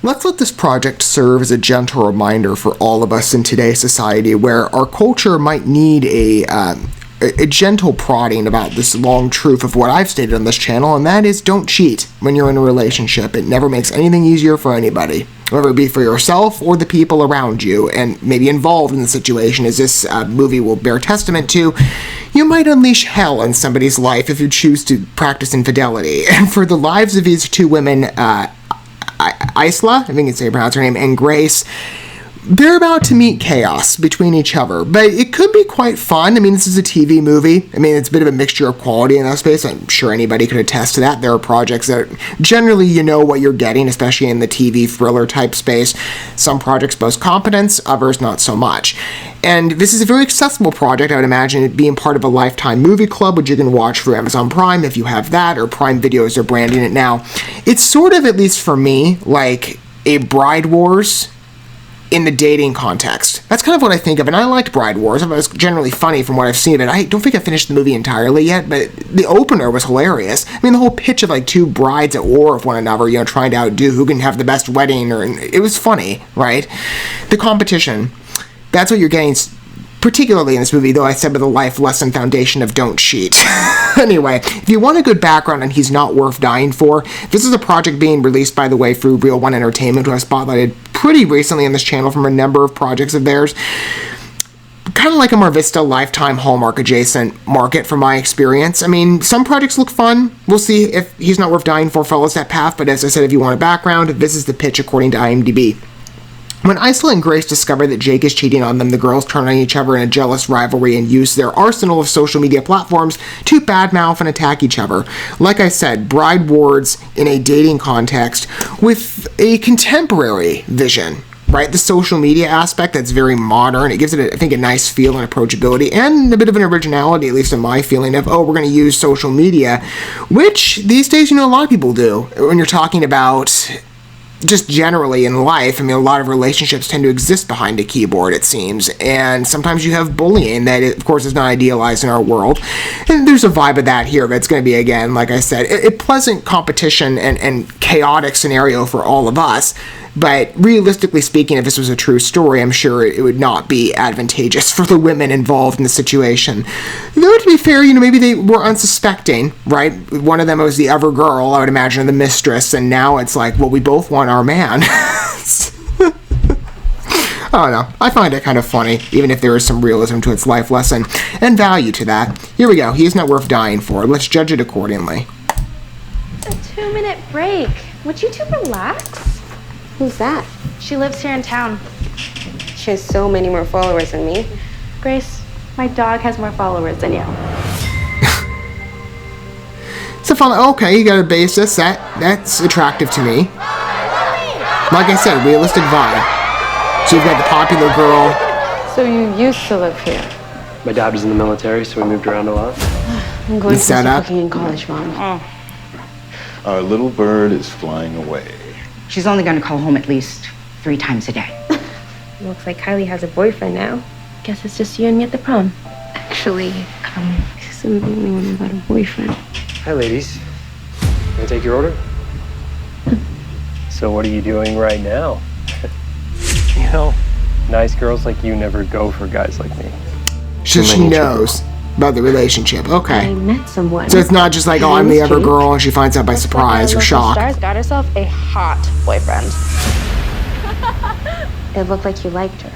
Let's let this project serve as a gentle reminder for all of us in today's society where our culture might need a gentle prodding about this long truth of what I've stated on this channel, and that is don't cheat when you're in a relationship. It never makes anything easier for anybody, whether it be for yourself or the people around you and maybe involved in the situation, as this movie will bear testament to. You might unleash hell in somebody's life if you choose to practice infidelity. And for the lives of these two women, Isla, I think it's how you pronounce her name, and Grace, they're about to meet chaos between each other, but it could be quite fun. I mean, this is a TV movie. I mean, it's a bit of a mixture of quality in that space. I'm sure anybody could attest to that. There are projects that generally you know what you're getting, especially in the TV thriller type space. Some projects boast competence, others not so much. And this is a very accessible project. I would imagine it being part of a Lifetime movie club, which you can watch through Amazon Prime if you have that, or Prime Video as they're branding it now. It's sort of, at least for me, like a Bride Wars in the dating context. That's kind of what I think of, and I liked Bride Wars. It was generally funny from what I've seen of it. I don't think I finished the movie entirely yet, but the opener was hilarious. I mean, the whole pitch of like two brides at war with one another, you know, trying to outdo who can have the best wedding, it was funny, right? The competition, that's what you're getting, particularly in this movie, though I said with the life lesson foundation of don't cheat. Anyway, if you want a good background on He's Not Worth Dying For, this is a project being released, by the way, through Real One Entertainment, who I spotlighted pretty recently on this channel from a number of projects of theirs. Kind of like a Mar Vista Lifetime Hallmark adjacent market from my experience. I mean, some projects look fun. We'll see if He's Not Worth Dying For follows that path, but as I said, if you want a background, this is the pitch according to IMDb. When Isla and Grace discover that Jake is cheating on them, the girls turn on each other in a jealous rivalry and use their arsenal of social media platforms to badmouth and attack each other. Like I said, Bride Wars in a dating context with a contemporary vision, right? The social media aspect that's very modern. It gives it, I think, a nice feel and approachability and a bit of an originality, at least in my feeling of, oh, we're going to use social media, which these days, you know, a lot of people do. When you're talking about just generally in life, I mean, a lot of relationships tend to exist behind a keyboard, it seems, and sometimes you have bullying that, of course, is not idealized in our world, and there's a vibe of that here, but it's going to be, again, like I said, a pleasant competition and chaotic scenario for all of us. But realistically speaking, if this was a true story, I'm sure it would not be advantageous for the women involved in the situation. Though, to be fair, you know, maybe they were unsuspecting, right? One of them was the other girl, I would imagine, the mistress, and now it's like, well, we both want our man. I don't know. I find it kind of funny, even if there is some realism to its life lesson and value to that. Here we go. He's Not Worth Dying For. Let's judge it accordingly. A 2-minute break. Would you two relax? Who's that? She lives here in town. She has so many more followers than me. Grace, my dog has more followers than you. So fun. Okay, you got a basis. That's attractive to me. Like I said, realistic vibe. So you've got the popular girl. So you used to live here? My dad was in the military, so we moved around a lot. I'm going to start working in college, Mom. Oh. Our little bird is flying away. She's only going to call home at least 3 times a day. Looks like Kylie has a boyfriend now. Guess it's just you and me at the prom. Actually, she's the only one without a boyfriend. Hi, ladies. Can I take your order? So what are you doing right now? You know, nice girls like you never go for guys like me. So she knows about the relationship. Okay. I met someone. So it's not just like, oh, I'm the other girl, and she finds out by surprise or shock. Star's got herself a hot boyfriend. It looked like you liked her.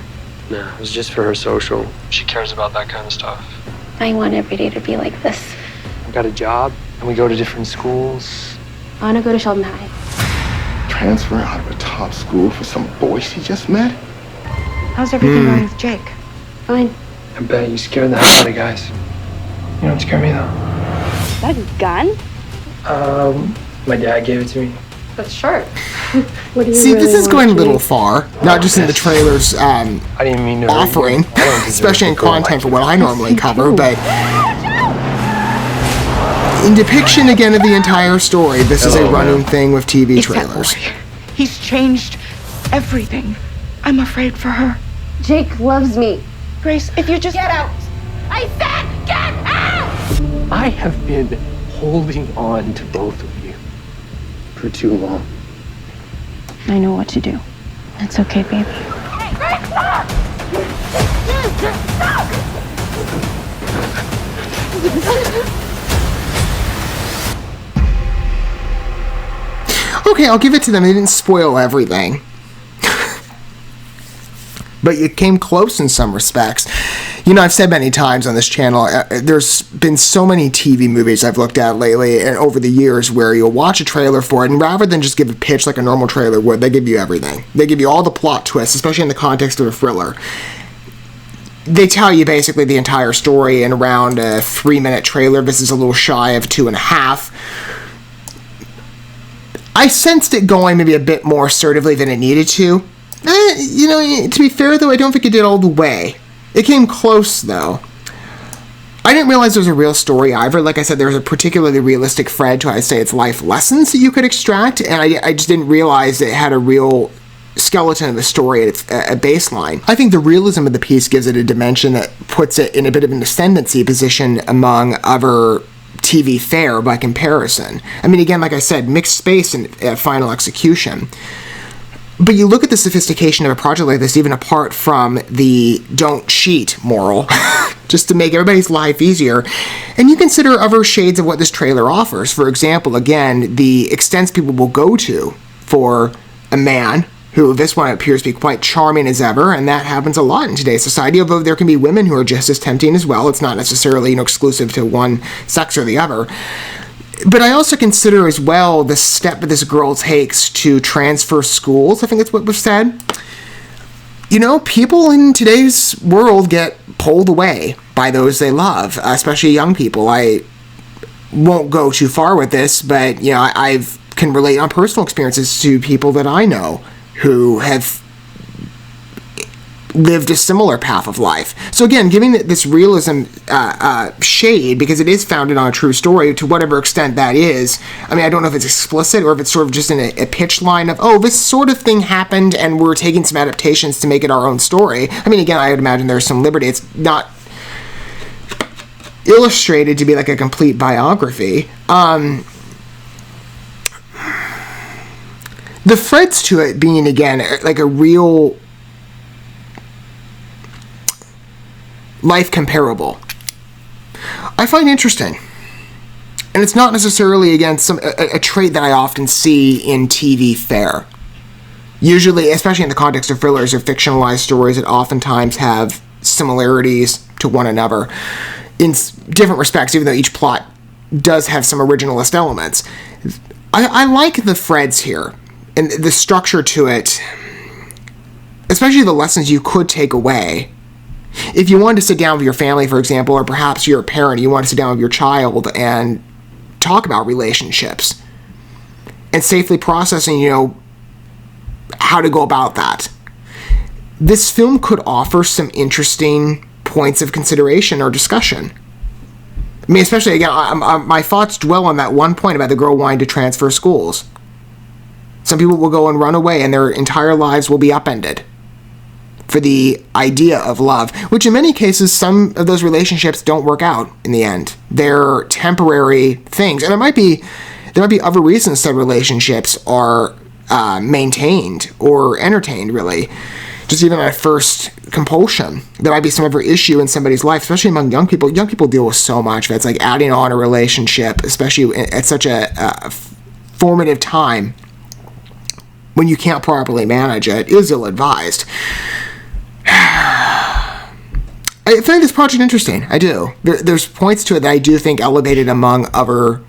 No, it was just for her social. She cares about that kind of stuff. I want every day to be like this. I got a job, and we go to different schools. I want to go to Sheldon High. Transfer out of a top school for some boy she just met? How's everything going with Jake? Fine. I bet you scared the hell out of guys. You don't scare me, though. Is that a gun? My dad gave it to me. That's sharp. What do you See, really this is want, going a Jake? little far. Not just in the trailer's I didn't mean to offering, especially in content for what I normally cover, but in depiction again of the entire story, this is a running thing with TV It's that trailers. boy. He's changed everything. I'm afraid for her. Jake loves me. Grace, if you just... Get out! I said get out! I have been holding on to both of you. for too long. I know what to do. It's okay, baby. Okay, I'll give it to them. They didn't spoil everything. But you came close in some respects. You know, I've said many times on this channel, there's been so many TV movies I've looked at lately and over the years where you'll watch a trailer for it, and rather than just give a pitch like a normal trailer would, they give you everything. They give you all the plot twists, especially in the context of a thriller. They tell you basically the entire story in around a 3-minute trailer. This is a little shy of 2.5. I sensed it going maybe a bit more assertively than it needed to. You know, to be fair, though, I don't think it did all the way. It came close, though. I didn't realize there was a real story either. Like I said, there was a particularly realistic thread to, I'd say, its life lessons that you could extract, and I just didn't realize it had a real skeleton of the story at its baseline. I think the realism of the piece gives it a dimension that puts it in a bit of an ascendancy position among other TV fare by comparison. I mean, again, like I said, mixed space and final execution. But you look at the sophistication of a project like this, even apart from the don't cheat moral, just to make everybody's life easier, and you consider other shades of what this trailer offers. For example, again, the extents people will go to for a man who this one appears to be quite charming as ever, and that happens a lot in today's society, although there can be women who are just as tempting as well. It's not necessarily, exclusive to one sex or the other. But I also consider as well the step that this girl takes to transfer schools. I think that's what was said. People in today's world get pulled away by those they love, especially young people. I won't go too far with this, but, I can relate on personal experiences to people that I know who have lived a similar path of life. So again, giving this realism shade, because it is founded on a true story, to whatever extent that is. I mean, I don't know if it's explicit or if it's sort of just in a pitch line of, oh, this sort of thing happened and we're taking some adaptations to make it our own story. I mean, again, I would imagine there's some liberty. It's not illustrated to be like a complete biography. The threads to it being, again, like a real life comparable, I find interesting. And it's not necessarily, again, a trait that I often see in TV fare. Usually, especially in the context of thrillers or fictionalized stories that oftentimes have similarities to one another in different respects, even though each plot does have some originalist elements. I like the threads here and the structure to it, especially the lessons you could take away. If you wanted to sit down with your family, for example, or perhaps you're a parent, you want to sit down with your child and talk about relationships and safely processing, how to go about that. This film could offer some interesting points of consideration or discussion. I mean, especially, again, my thoughts dwell on that one point about the girl wanting to transfer schools. Some people will go and run away and their entire lives will be upended for the idea of love, which in many cases, some of those relationships don't work out in the end. They're temporary things. And there might be other reasons that relationships are maintained or entertained, really. Just even at first compulsion. There might be some other issue in somebody's life, especially among young people. Young people deal with so much that's like adding on a relationship, especially at such a formative time when you can't properly manage it, is ill-advised. I find this project interesting. I do. There's points to it that I do think elevated among other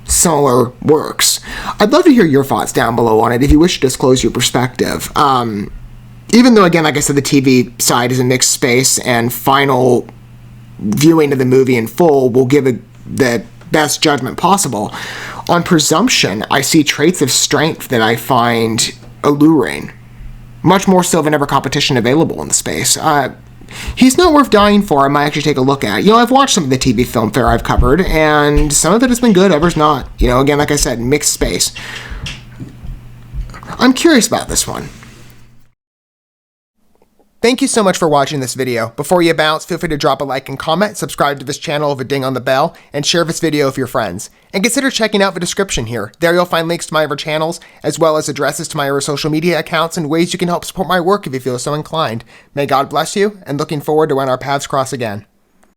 similar works. I'd love to hear your thoughts down below on it if you wish to disclose your perspective. Even though, again, like I said, the TV side is a mixed space and final viewing of the movie in full will give the best judgment possible. On presumption, I see traits of strength that I find alluring. Much more so than ever competition available in the space. He's not worth dying for. I might actually take a look at. I've watched some of the TV film fare I've covered, and some of it has been good, others not. Again, like I said, mixed space. I'm curious about this one. Thank you so much for watching this video. Before you bounce, feel free to drop a like and comment, subscribe to this channel with a ding on the bell, and share this video with your friends. And consider checking out the description here. There you'll find links to my other channels, as well as addresses to my other social media accounts and ways you can help support my work if you feel so inclined. May God bless you, and looking forward to when our paths cross again.